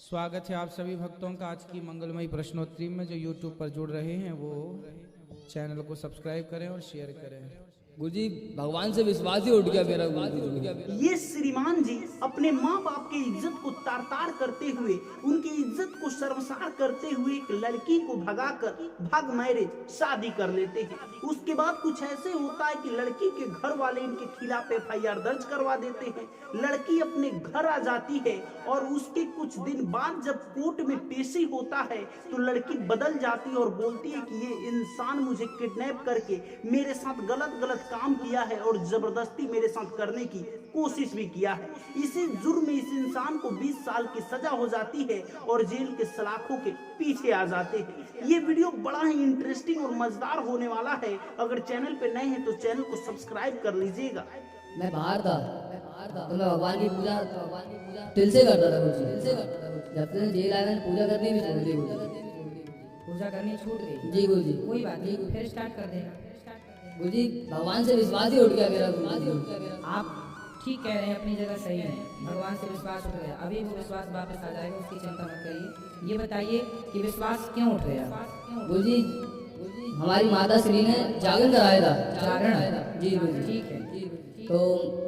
स्वागत है आप सभी भक्तों का आज की मंगलमयी प्रश्नोत्तरी में। जो YouTube पर जुड़ रहे हैं वो चैनल को सब्सक्राइब करें और शेयर करें। गुरुजी भगवान से विश्वास ही उठ गया मेरा गुरुजी। ये श्रीमान जी अपने माँ बाप की इज्जत को तार तार करते हुए, उनकी इज्जत को शर्मसार करते हुए एक लड़की को भगाकर भाग मैरिज शादी कर लेते हैं। उसके बाद कुछ ऐसे होता है कि लड़की के घर वाले इनके खिलाफ FIR दर्ज करवा देते हैं। लड़की अपने घर आ जाती है और उसके कुछ दिन बाद जब कोर्ट में पेशी होता है तो लड़की बदल जाती है और बोलती है कि ये इंसान मुझे किडनैप करके मेरे साथ गलत गलत काम किया है और जबरदस्ती मेरे साथ करने की कोशिश भी किया है। इसी जुर्म में इस इंसान को 20 साल की सजा हो जाती है और जेल के सलाखों के पीछे आ जाते हैं। ये वीडियो बड़ा ही इंटरेस्टिंग और मजेदार होने वाला है। अगर चैनल पे नए हैं तो चैनल को सब्सक्राइब कर लीजिएगा। मैं बाहर था तो मैं भगवान की पूजा दिल से करता था गुरुजी। जब से जेल आया मैंने पूजा करनी भी छोड़ दी गुरुजी। पूजा करनी छूट गई। जी गुरुजी। कोई बात नहीं, फिर स्टार्ट कर देना। गुरुजी भगवान से विश्वास ही उठ गया मेरा गुरुजी। आप ठीक कह रहे हैं, अपनी जगह सही है। भगवान से विश्वास उठ गया, अभी वो विश्वास वापस आ जाएगा, उसकी चिंता मत करिए। ये बताइए कि विश्वास क्यों उठ गया? गुरुजी हमारी माता श्री ने जागरण कराया था। जागरण? जी गुरुजी। ठीक है। तो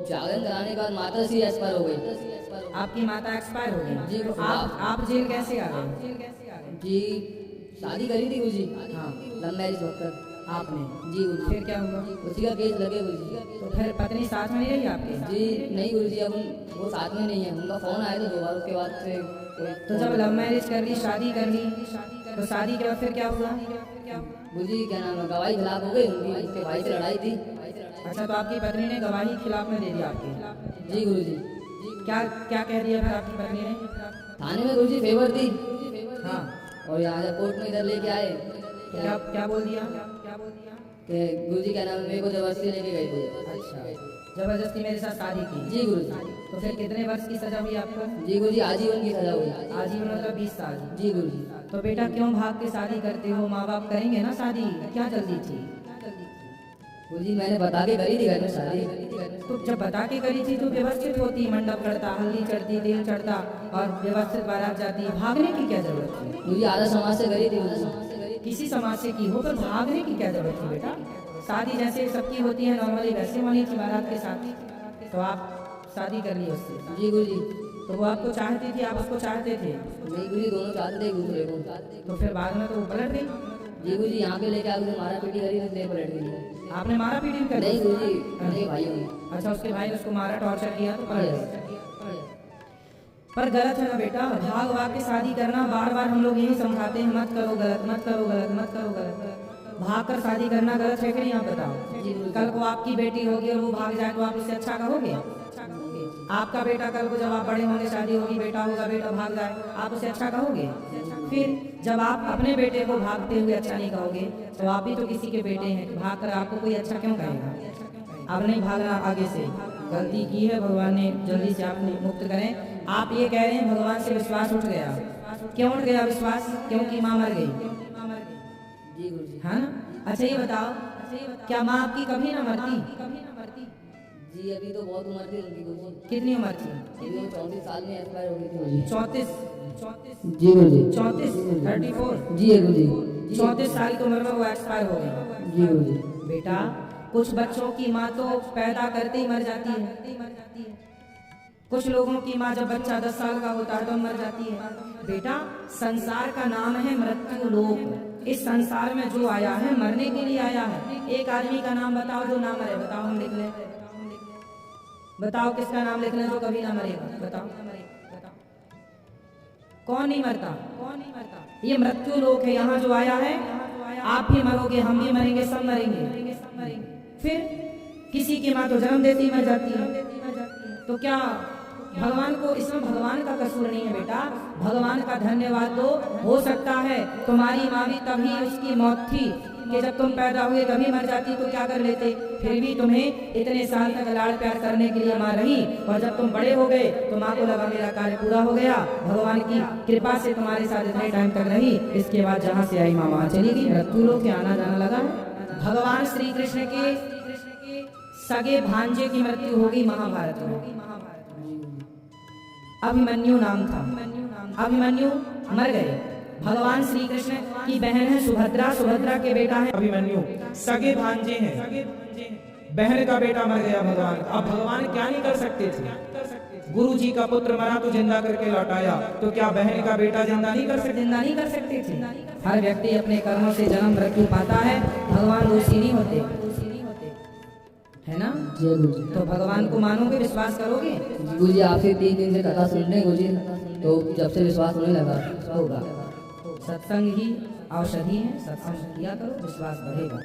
जागरण कराने के बाद माता श्री एक्सपायर हो गई। आपकी माता एक्सपायर हो गई? जी। तो आप जेल कैसे आ गए? जी शादी करी थी गुरुजी। हाँ, लव मैरिज होकर आपने? जी गुरुजी। फिर क्या हुआ? उसी का केस लगे गुरुजी। तो फिर पत्नी साथ में नहीं रही आपके? जी नहीं गुरुजी, अब वो साथ में नहीं है। उनका फोन आया था 2 बार, उसके बाद से तो जब लव मैरिज कर ली, शादी कर ली, तो शादी के बाद फिर क्या हुआ? गुरुजी क्या नाम है, गवाही खिलाफ हो गई उनकी, उसके भाई से लड़ाई थी। अच्छा, तो आपकी पत्नी ने गवाही खिलाफ में दे दी आपके? जी गुरुजी। क्या क्या कह दिया फिर आपकी पत्नी ने? थाने में गुरुजी फेवर थी। हाँ, और यहाँ जब कोर्ट में इधर लेके आए तो क्या क्या बोल दिया? कि गुरुजी क्या नाम है, मेरे को जबरदस्ती लेके गए थे। अच्छा, जबरदस्ती मेरे साथ शादी की? जी गुरुजी। तो फिर कितने वर्ष की सजा हुई आपको? जी गुरुजी आजीवन की सजा हुई। आजीवन मतलब 20 साल? जी गुरुजी। तो बेटा क्यों भाग के शादी करते हो? माँ बाप करेंगे ना शादी, क्या जल्दी थी? गुरुजी मैंने बता के करी थी घर में शादी। तो जब बता के करी थी तो व्यवस्थित होती, मंडप चढ़ता, हल्दी चढ़ती, तेल चढ़ता और व्यवस्थित बारात जाती, भागने की क्या जरूरत थी? गुरुजी आधा समाज से करी थी गुरुजी। किसी समाज से की हो पर भागने की क्या जरूरत थी बेटा? शादी जैसे सबकी होती है नॉर्मली, वैसे होनी थी बारात के साथ। तो आप शादी कर ली उससे? जी गुरुजी। तो वो आपको चाहती थी, आप उसको चाहते थे? नहीं गुरुजी, दोनों चाहते थे एक दूसरे को। तो फिर बाद में तो वो पलट गई? जी गुरुजी यहाँ पे लेके आके मारा पीटी करी थी, इसलिए पलट गई। आपने मारा पीटी कर? नहीं गुरुजी, मेरे भाइयों ने। अच्छा, उसके भाई ने उसको मारा, टॉर्चर किया तो पलट गई। पर गलत है ना बेटा, भाग भाग के शादी करना। बार बार हम लोग यही समझाते हैं, मत करो गलत, मत करो गलत, मत करो गलत। भाग कर शादी करना गलत है कि नहीं, आप बताओ। कल को आपकी बेटी होगी और वो भाग जाए तो आप उससे अच्छा कहोगे? आपका बेटा कल को जब आप बड़े होंगे, शादी होगी, बेटा होगा, बेटा भाग जाए, आप उसे अच्छा कहोगे? फिर जब आप अपने बेटे को भागते हुए अच्छा नहीं कहोगे तो आप भी तो किसी के बेटे हैं, भाग कर आपको कोई अच्छा क्यों कहेगा? अब नहीं भागना आगे से, गलती की है, भगवान ने जल्दी से आपने मुक्त करें। आप ये कह रहे हैं भगवान से विश्वास उठ गया, क्यों उठ गया विश्वास? क्योंकि माँ मर गई? जी गुरुजी। हाँ। अच्छा ये बताओ, क्या माँ आपकी कभी ना मरती? जी अभी तो बहुत उम्र थी उनकी गुरुजी। कितनी उम्र थी? अभी वो 34 साल में एक्सपायर हो गई थी गुरुजी। 34? जी गुरुजी। 34? 34? जी गुरुजी। 34 साल की उम्र में वो एक्सपायर हो गई? जी गुरुजी। बेटा कुछ बच्चों की माँ तो पैदा करते ही मर जाती है, कुछ लोगों की माँ जब बच्चा 10 साल का होता है तो मर जाती है। बेटा संसार का नाम है मृत्यु लोक। इस संसार में जो आया है मरने के लिए आया है। एक आदमी का नाम बताओ जो ना मरे, बताओ, हम लिख लें। बताओ किसका नाम लिख लें जो कभी ना मरेगा, बताओ। कौन नहीं मरता? कौन नहीं मरता? ये मृत्यु लोक है, यहाँ जो आया है। आप भी मरोगे, हम भी मरेंगे, सब मरेंगे। फिर किसी की माँ तो जन्म देती मर जाती है, तो क्या भगवान को इसमें भगवान का कसूर नहीं है बेटा? भगवान का धन्यवाद दो। हो सकता है तुम्हारी माँ भी तभी उसकी मौत थी कि जब तुम पैदा हुए तभी मर जाती तो क्या कर लेते? फिर भी तुम्हें इतने साल तक लाड़ प्यार करने के लिए माँ रही, और जब तुम बड़े हो गए तो माँ को लगा मेरा कार्य पूरा हो गया, भगवान की कृपा से तुम्हारे साथ इतने टाइम तक रही। इसके बाद जहाँ से आई माँ वहाँ चली गई, मृत्यु लोक के आना जाना लगा। भगवान श्री कृष्ण के सगे भांजे की मृत्यु होगी महाभारत में। अभिमन्यु नाम था, अभिमन्यु मर गए। भगवान श्री कृष्ण की बहन है सुभद्रा, सुभद्रा के बेटा है अभिमन्यु, सगे भांजे हैं, बहन का बेटा मर गया भगवान। अब भगवान क्या नहीं कर सकते थे? गुरु जी का पुत्र मरा तो जिंदा करके लौटाया, तो क्या बहन का बेटा जिंदा नहीं कर सकते? जिंदा नहीं कर सकते थे। हर व्यक्ति अपने कर्मों से जन्म मृत्यु पाता है, भगवान दोषी नहीं होते, है ना? जी गुरु जी। तो भगवान को मानोगे, विश्वास करोगे? गुरु जी आपसे 3 दिन से कथा सुन रहे हैं गुरु जी, तो जब से विश्वास होने लगा होगा। सत्संग ही औषधि है, सत्संग किया करो, विश्वास बढ़ेगा।